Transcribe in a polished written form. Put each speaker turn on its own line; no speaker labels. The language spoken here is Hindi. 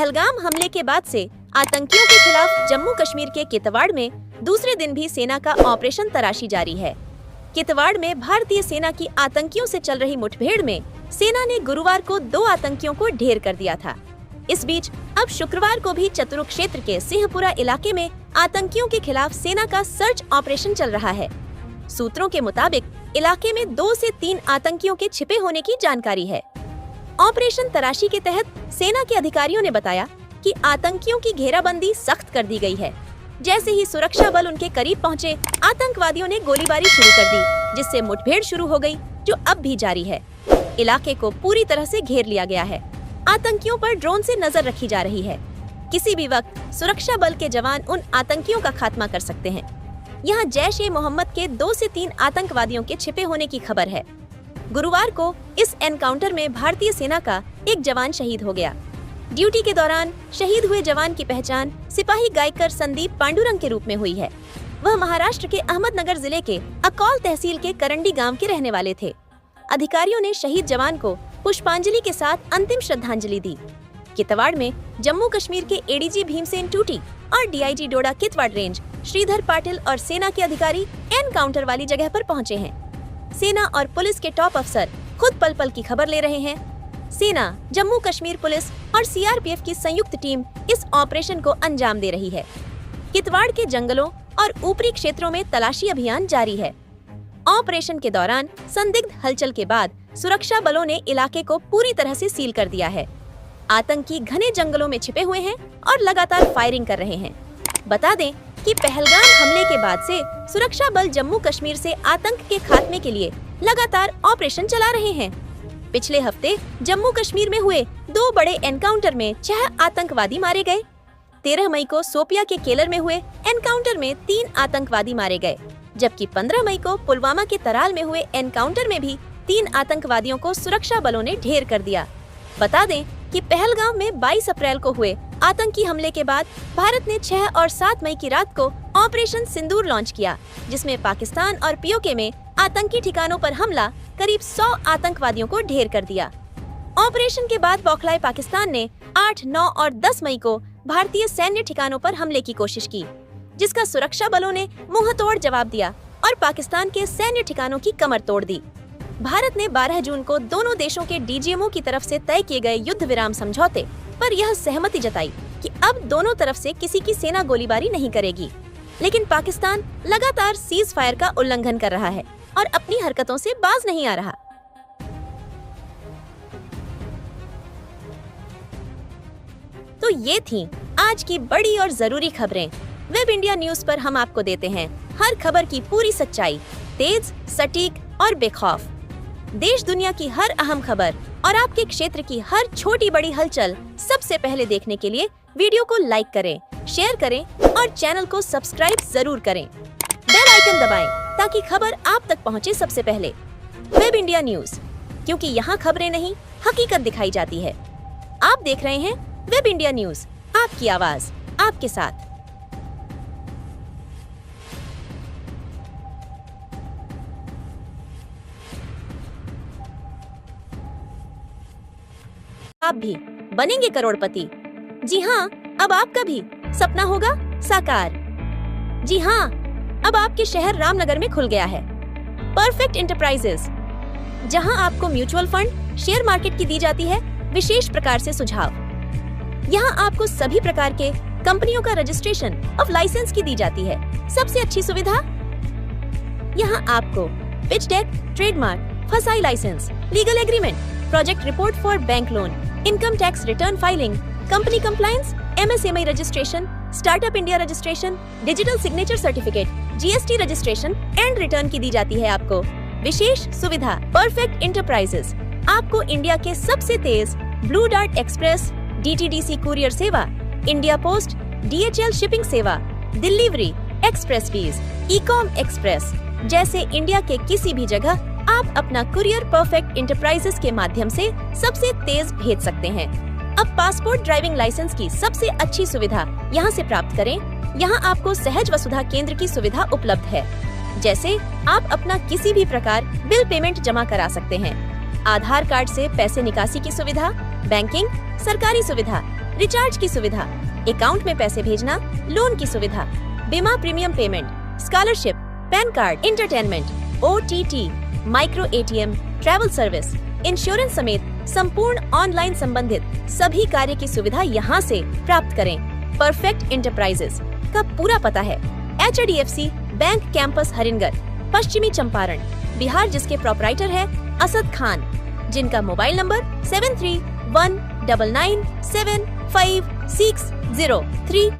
पहलगाम हमले के बाद से आतंकियों के खिलाफ जम्मू कश्मीर के कितवाड़ में दूसरे दिन भी सेना का ऑपरेशन तलाशी जारी है। कितवाड़ में भारतीय सेना की आतंकियों से चल रही मुठभेड़ में सेना ने गुरुवार को 2 आतंकियों को ढेर कर दिया था। इस बीच अब शुक्रवार को भी चतुरु क्षेत्र के सिंहपुरा इलाके में आतंकियों के खिलाफ सेना का सर्च ऑपरेशन चल रहा है। सूत्रों के मुताबिक इलाके में 2 से 3 आतंकियों के छिपे होने की जानकारी है। ऑपरेशन तलाशी के तहत सेना के अधिकारियों ने बताया कि आतंकियों की घेराबंदी सख्त कर दी गई है। जैसे ही सुरक्षा बल उनके करीब पहुंचे, आतंकवादियों ने गोलीबारी शुरू कर दी, जिससे मुठभेड़ शुरू हो गई, जो अब भी जारी है। इलाके को पूरी तरह से घेर लिया गया है। आतंकियों पर ड्रोन से नजर रखी जा रही है। किसी भी वक्त सुरक्षा बल के जवान उन आतंकियों का खात्मा कर सकते हैं। यहाँ जैश-ए-मोहम्मद के 2 से 3 आतंकवादियों के छिपे होने की खबर है। गुरुवार को इस एनकाउंटर में भारतीय सेना का एक जवान शहीद हो गया। ड्यूटी के दौरान शहीद हुए जवान की पहचान सिपाही गायकर संदीप पांडुरंग के रूप में हुई है। वह महाराष्ट्र के अहमदनगर जिले के अकौल तहसील के करंडी गांव के रहने वाले थे। अधिकारियों ने शहीद जवान को पुष्पांजलि के साथ अंतिम श्रद्धांजलि दी। कितवाड़ में जम्मू कश्मीर के एडीजी भीमसेन टूटी और डीआईजी डोडा कितवाड़ रेंज श्रीधर पाटिल और सेना के अधिकारी एनकाउंटर वाली जगह पर पहुंचे हैं। सेना और पुलिस के टॉप अफसर खुद पल पल की खबर ले रहे हैं। सेना, जम्मू कश्मीर पुलिस और सीआरपीएफ की संयुक्त टीम इस ऑपरेशन को अंजाम दे रही है। कितवाड़ के जंगलों और ऊपरी क्षेत्रों में तलाशी अभियान जारी है। ऑपरेशन के दौरान संदिग्ध हलचल के बाद सुरक्षा बलों ने इलाके को पूरी तरह से सील कर दिया है। आतंकी घने जंगलों में छिपे हुए हैं और लगातार फायरिंग कर रहे हैं। बता दें कि पहलगाम हमले के बाद से सुरक्षा बल जम्मू कश्मीर से आतंक के खात्मे के लिए लगातार ऑपरेशन चला रहे हैं। पिछले हफ्ते जम्मू कश्मीर में हुए 2 बड़े एनकाउंटर में 6 आतंकवादी मारे गए। 13 मई को सोपिया के केलर में हुए एनकाउंटर में 3 आतंकवादी मारे गए, जबकि 15 मई को पुलवामा के तराल में हुए एनकाउंटर में भी 3 आतंकवादियों को सुरक्षा बलों ने ढेर कर दिया। बता दें कि पहलगाम में 22 अप्रैल को हुए आतंकी हमले के बाद भारत ने 6 और 7 मई की रात को ऑपरेशन सिंदूर लॉन्च किया, जिसमें पाकिस्तान और पीओके में आतंकी ठिकानों पर हमला करीब 100 आतंकवादियों को ढेर कर दिया। ऑपरेशन के बाद बौखलाए पाकिस्तान ने 8, 9 और 10 मई को भारतीय सैन्य ठिकानों पर हमले की कोशिश की, जिसका सुरक्षा बलों ने मुंहतोड़ जवाब दिया और पाकिस्तान के सैन्य ठिकानों की कमर तोड़ दी। भारत ने 12 जून को दोनों देशों के डीजीएमओ की तरफ से तय किए गए युद्ध विराम समझौते पर यह सहमति जताई कि अब दोनों तरफ से किसी की सेना गोलीबारी नहीं करेगी। लेकिन पाकिस्तान लगातार सीज फायर का उल्लंघन कर रहा है और अपनी हरकतों से बाज नहीं आ रहा। तो ये थीं आज की बड़ी और जरूरी खबरें। वेब इंडिया न्यूज पर हम आपको देते हैं हर खबर की पूरी सच्चाई, तेज, सटीक और बेखौफ। देश दुनिया की हर अहम खबर और आपके क्षेत्र की हर छोटी बड़ी हलचल सबसे पहले देखने के लिए वीडियो को लाइक करें, शेयर करें और चैनल को सब्सक्राइब जरूर करें। बेल आइकन दबाएं ताकि खबर आप तक पहुंचे सबसे पहले। वेब इंडिया न्यूज, क्योंकि यहाँ खबरें नहीं, हकीकत दिखाई जाती है। आप देख रहे हैं वेब इंडिया न्यूज, आपकी आवाज, आपके साथ। आप भी बनेंगे करोड़पति। जी हाँ, अब आपका भी सपना होगा साकार। जी हाँ, अब आपके शहर रामनगर में खुल गया है परफेक्ट एंटरप्राइजेस, जहां आपको म्यूचुअल फंड, शेयर मार्केट की दी जाती है विशेष प्रकार से सुझाव। यहां आपको सभी प्रकार के कंपनियों का रजिस्ट्रेशन ऑफ लाइसेंस की दी जाती है। सबसे अच्छी सुविधा, यहां आपको pitch deck, trademark, FSSAI license, legal agreement, project report for bank loan, income tax return filing, company compliance, MSME registration, startup India registration, digital signature certificate, GST registration and return की दी जाती है आपको विशेष सुविधा। परफेक्ट एंटरप्राइजेस आपको इंडिया के सबसे तेज Blue Dart Express, DTDC courier सेवा, इंडिया पोस्ट, डीएचएल शिपिंग सेवा, Delhivery, Xpressbees, Ecom Express जैसे इंडिया के किसी भी जगह आप अपना कुरियर परफेक्ट एंटरप्राइजेस के माध्यम से सबसे तेज भेज सकते हैं। अब पासपोर्ट, ड्राइविंग लाइसेंस की सबसे अच्छी सुविधा यहाँ से प्राप्त करें। यहाँ आपको सहज वसुधा केंद्र की सुविधा उपलब्ध है, जैसे आप अपना किसी भी प्रकार बिल पेमेंट जमा करा सकते हैं, आधार कार्ड से पैसे निकासी की सुविधा, बैंकिंग, सरकारी सुविधा, रिचार्ज की सुविधा, अकाउंट में पैसे भेजना, लोन की सुविधा, बीमा premium payment, scholarship, pan card, entertainment, OTT, micro ATM, travel service, insurance समेत संपूर्ण ऑनलाइन संबंधित सभी कार्य की सुविधा यहाँ से प्राप्त करें। परफेक्ट इंटरप्राइजेस का पूरा पता है HDFC बैंक कैंपस हरिनगर, पश्चिमी चंपारण, बिहार, जिसके प्रोपराइटर है असद खान, जिनका मोबाइल नंबर 7319975603